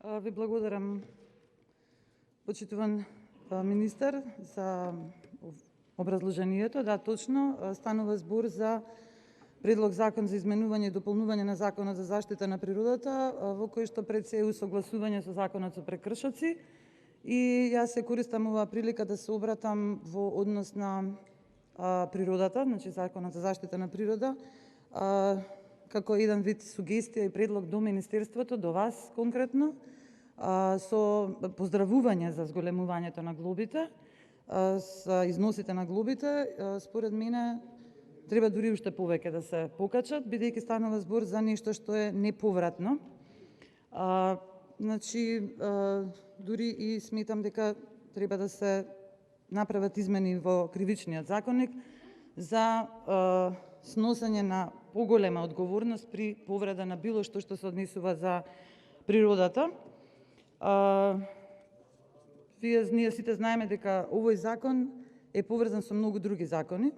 Ви благодарам, почитуван министар, за образложението. Да, точно, станува збор за Предлог закон за изменување и дополнување на Законот за заштита на природата, во кој што пред се е усогласување со Законот за прекршоци. И јас се користам оваа прилика да се обратам во однос на природата, значи Законот за заштита на природа, како еден вид сугестија и предлог до Министерството, до вас конкретно, со поздравување за зголемувањето на глобите, за износите на глобите. Според мене треба дури уште повеќе да се покачат, бидејќи станува збор за нешто што е неповратно. Значи, дури и сметам дека треба да се направат измени во Кривичниот законник за сносење на поголема одговорност при повреда на било што се однесува за природата. Ние сите знаеме дека овој закон е поврзан со многу други закони,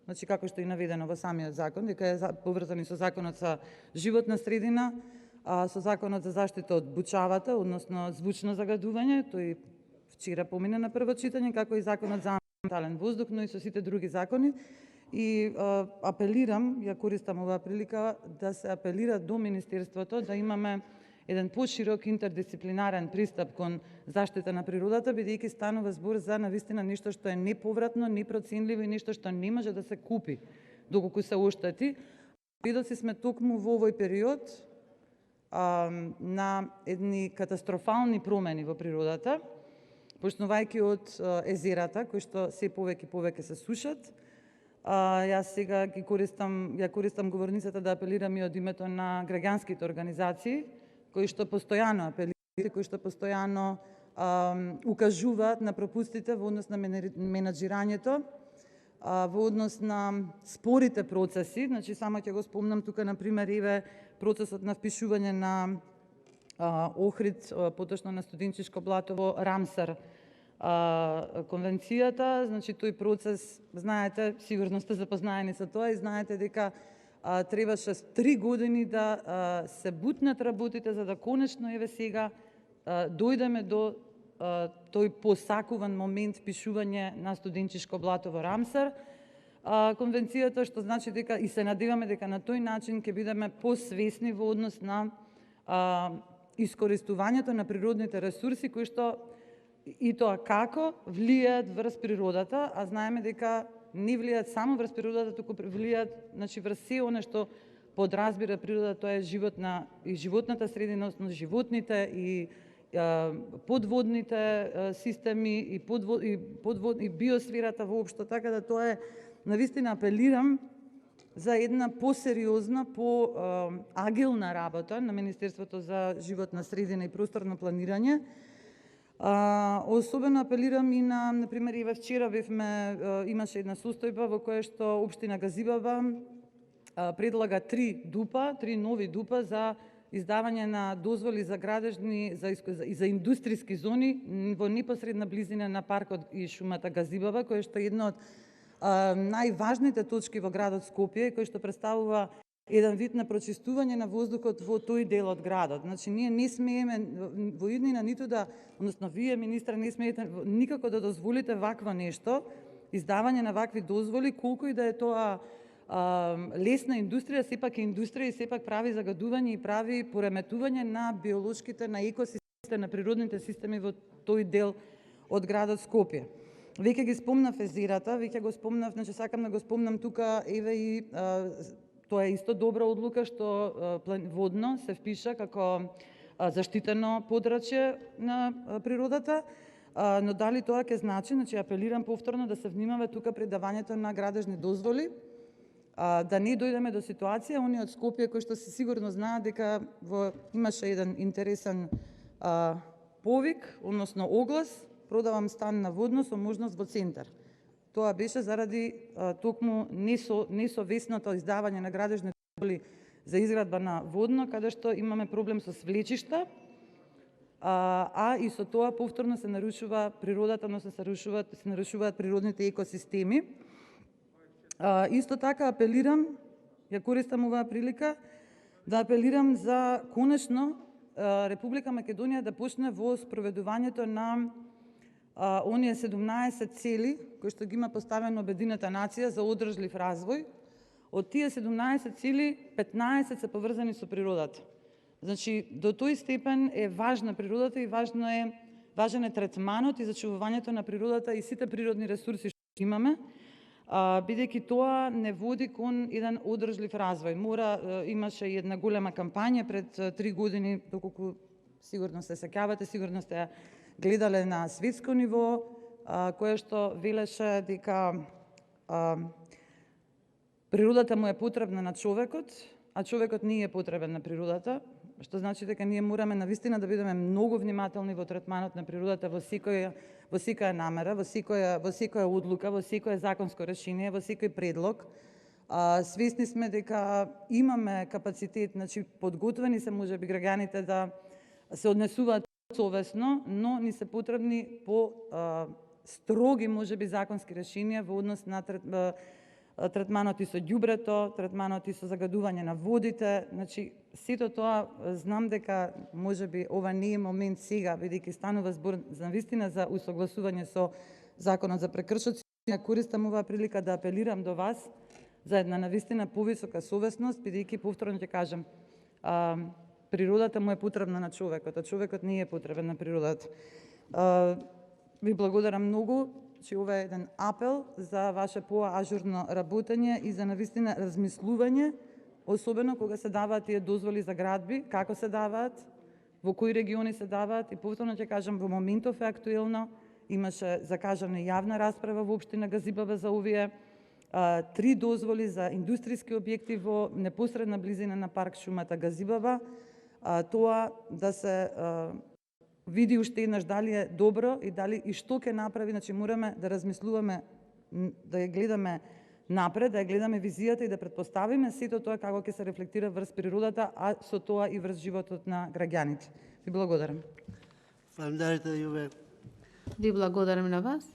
значи како што е наведено во самиот закон, дека е поврзан и со Законот за животна средина, со Законот за заштита од бучавата, односно звучно загадување, тој вчера помина на прво читање, како и Законот за амбиентален воздух, но и со сите други закони. И апелирам, ја користам оваа прилика, да се апелира до Министерството да имаме еден поширок интердисциплинарен пристап кон заштита на природата, бидејќи станува збор за навистина нешто што е неповратно, непроценливо и нешто што не може да се купи доколку се оштети. Сведоци сме токму во овој период на едни катастрофални промени во природата, почнувајќи од езерата, кои што се повеќе и повеќе се сушат. Јас сега ја користам говорницата да апелирам и од името на граѓанските организации, кои што постојано апелираат, кои што постојано укажуваат на пропустите во однос на менаџирањето, во однос на спорите процеси. Значи, само ќе го спомнам тука, например, еве процесот на впишување на Охрид, поточно на Студенчишко блато во Рамсар конвенцијата. Значи, тој процес, знаете, сигурно сте запознаени со тоа и знаете дека требаше 3 години да се бутнат работите, за да конечно еве сега дојдеме до тој посакуван момент пишување на Студенчишко блато во Рамсар конвенцијата, што значи дека и се надеваме дека на тој начин ќе бидеме посвесни во однос на искористувањето на природните ресурси кои што и тоа како влијаат врз природата, а знаеме дека не влијаат само врз природата, туку влијаат, значи, врз се она што подразбира природа, тоа е животната средина, односно животните и подводните системи и биосферата воопшто, така да тоа е, навистина апелирам за една посериозна, агилна работа на Министерството за животна средина и просторно планирање. Особено апелирам и на пример, и вчера имаше една состојба во која што општина Газибаба предлага 3 нови ДУП за издавање на дозволи за градежни за индустријски зони во непосредна близина на паркот и шумата Газибаба, која што е една од најважните точки во градот Скопје, кој што представува еден вид на прочистување на воздухот во тој дел од градот. Значи, ние не смееме во иднина ниту да, односно вие, министар, не смеете никако да дозволите вакво нешто, издавање на вакви дозволи, колку и да е тоа лесна индустрија, сепак е индустрија и сепак прави загадување и прави пореметување на биолошките, на екосистемите, на природните системи во тој дел од градот Скопје. Веќе ги спомнав езерата, значи сакам да го спомнам тука, еве и тоа е исто добра одлука што водно се впиша како заштитено подрачје на природата, но дали тоа ќе значи апелирам повторно да се внимава тука при давањето на градежни дозволи, да не дојдеме до ситуација оние од Скопје кои што се сигурно знаат дека имаше еден интересен повик, односно оглас: продавам стан на водно со можност во центар. Тоа беше заради токму несовесното издавање на градежни дозволи за изградба на водно, каде што имаме проблем со свлечишта, и со тоа повторно се нарушува природата, но се нарушуваат природните екосистеми. Исто така апелирам, ја користам оваа прилика, да апелирам за конечно Република Македонија да почне во спроведувањето на оние 17 цели кои што ги има поставено Обединета нација за одржлив развој. Од тие 17 цели, 15 се поврзани со природата. Значи, до тој степен е важна природата и важен е третманот и зачувувањето на природата и сите природни ресурси што имаме, бидејќи тоа не води кон еден одржлив развој. Имаше една голема кампања пред 3 години, доколку сигурно се сеќавате, сигурно сте ја гледале на светско ниво, која што велеше дека природата му е потребна на човекот, а човекот не е потребен на природата, што значи дека ние мораме навистина да бидеме многу внимателни во третманот на природата во секоја намера, во секоја одлука, во секое законско решение, во секој предлог. Свесни сме дека имаме капацитет, значи подготвени се можеби граѓаните да се однесуваат совесно, но ни се потребни строги можеби законски решенија во однос на третманот и со ѓубрето, третманот и со загадување на водите. Значи, сето тоа знам дека можеби ова не е момент сега, бидејќи станува збор за навистина за усогласување со Законот за прекршоци. Ја користам оваа прилика да апелирам до вас за една навистина повисока совесност, бидејќи повторно ќе кажам, природата му е потребна на човекот, а човекот не е потребен на природата. Ви благодарам многу, че ова е еден апел за ваше поажурно работење и за навистина размислување, особено кога се даваат тие дозволи за градби, како се даваат, во кои региони се даваат и повторно ќе кажам, во моментов е актуелно, имаше закажана јавна расправа во општина Газибаба за овие 3 дозволи за индустријски објекти во непосредна близина на парк шумата Газибаба. Тоа да се види уште еднаш дали е добро и дали и што ќе направи, значи мораме да размислуваме, да ја гледаме напред, да ја гледаме визијата и да претпоставиме сето тоа како ќе се рефлектира врз природата, а со тоа и врз животот на граѓаните. Ви благодарам. Ви благодарам на вас.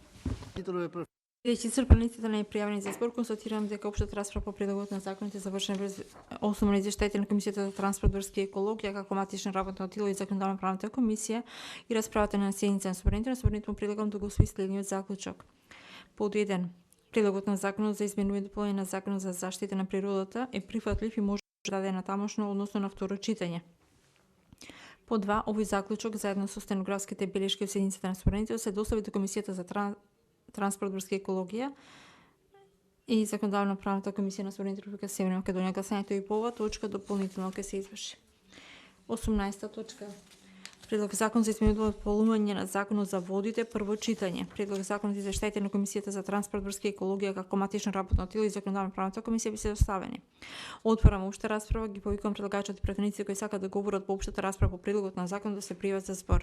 Бидејќи исцрпените најпријавени за спор, констатирам дека општата расправа по предлагот на законите завршена без основно извештаите на Комисијата за транспорт, врски и екологија како матично работно тело и законодавна правната комисија и расправата на седница на собранието му предлагам да го усвои следниот заклучок. Под 1. Предлагот на законот за изменување и дополнение на Законот за заштита на природата е прифатлив и може да даде натамошно односно на второ читање. По 2. Овој заклучок заедно со стенографските белешки од седницата на собранието се достави до Комисијата за транспорт, врски и екологија и законодавна правната комисија на Собранието Република Северна Македонија. Гласањето и по оваа точка дополнително ќе се изврши. 18 точка. Предлог закон за изменување и дополнување на Законот за водите, прво читање. Предлог закон за извештаите на Комисијата за транспорт, врски и екологија како матично работно тело и законодавна правната комисија би се доставени. Отварам општа расправа, ги повикувам предлагачот и претеници кои сакаат да говорат по општата расправа по предлогот на закон да се пријават за збор.